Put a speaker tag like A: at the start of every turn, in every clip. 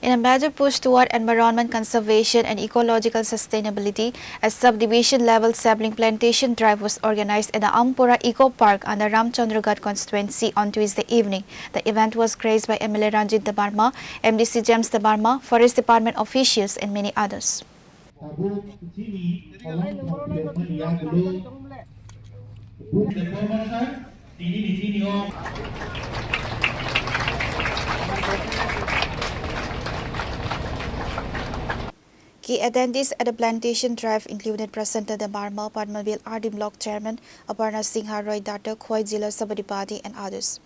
A: In a major push toward environment conservation and ecological sustainability, a subdivision-level sapling plantation drive was organized at the Ampura Eco Park under Ramchandraghat constituency on Tuesday evening. The event was graced by MLA Ranjit Debbarma, MDC James Debbarma, Forest Department officials and many others. Key attendees at the plantation drive included President Debbarma, Padmavil RD Block Chairman, Aparna Singha Roy Data, Khoi Jila Sabadipati and others.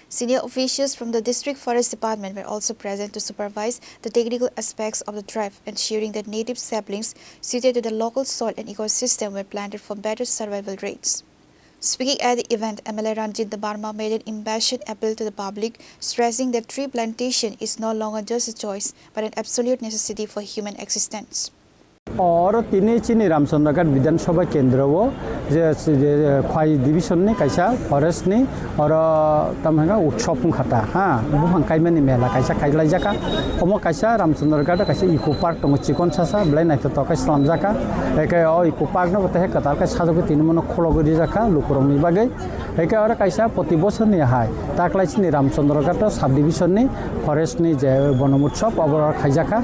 A: Senior officials from the District Forest Department were also present to supervise the technical aspects of the drive, ensuring that native saplings suited to the local soil and ecosystem were planted for better survival rates. Speaking at the event, MLA Ranjit Debbarma made an impassioned appeal to the public, stressing that tree plantation is no longer just a choice, but an absolute necessity for human existence.
B: और तीन चीनी रामचंद्रगढ़ विधानसभा केंद्र वो जे खाई division ने कैसा forest ने और तमहंगा उत्सव खाता हाँ बुहां काइमनी मेला कैसा खाइलाई जाका ओमो कैसा रामचंद्रगढ़ कैसा इको पार्क तो चिकन सासा ब्लाई नहीं तो कैसा लाम जाका एक इको पार्क ना बताहे कतार का साजो के तीन मनो खोलो गरी जाका लुकुरंग निबागे एक और कैसा प्रति बছর ने हाय ताकलाई चीनी रामचंद्रगढ़ सब डिवीजन ने फॉरेस्ट ने जे बनम उत्सव और खाई जाका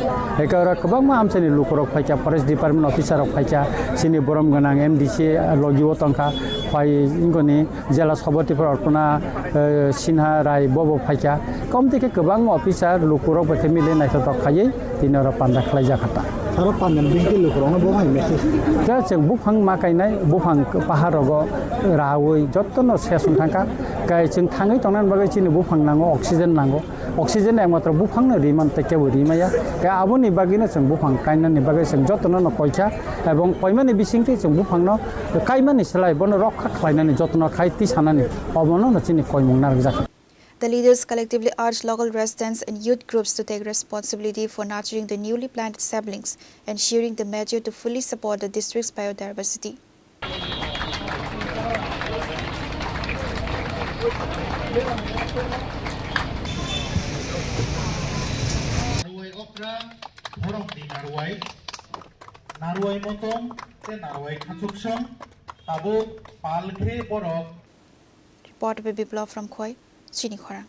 B: एक और कबां मा आमसेनी लुकुरक फाइका Forest Department officer of Facha, Chini Borom Ganang, MDC Logi Tonka, Fai Ingoni, Jealous Hoboti for Orpuna, Sinha Rai, Bobo Facha, come take a Kabang officer, Lukuro, Camille, Night of Kaye, Dinner of Panda Klajakata. Harapan and Big Lukurong, Bohang message. That's a Buhang Makai, Buhang Paharogo, Rawi, Jotono Sesuntanka, Kai Ching Tangi Tonan Bagachin, Buhang Nango, Oxygen Nango, Oxygen and water Buhang, Riman Take with Rimaya, Abuni Baginas and Buhang Kainan, Bagas and Jotono Kocha, Abong Poimani Bising, and Buhangno, the Kaiman is like Bono Rock, Kainan, Jotono Kaitis Hanani, or Mono Chini Koimun.
A: The leaders collectively urged local residents and youth groups to take responsibility for nurturing the newly planted saplings, ensuring the measure to fully support the district's biodiversity. Report by Biplov from Khoi, Chini Khorang.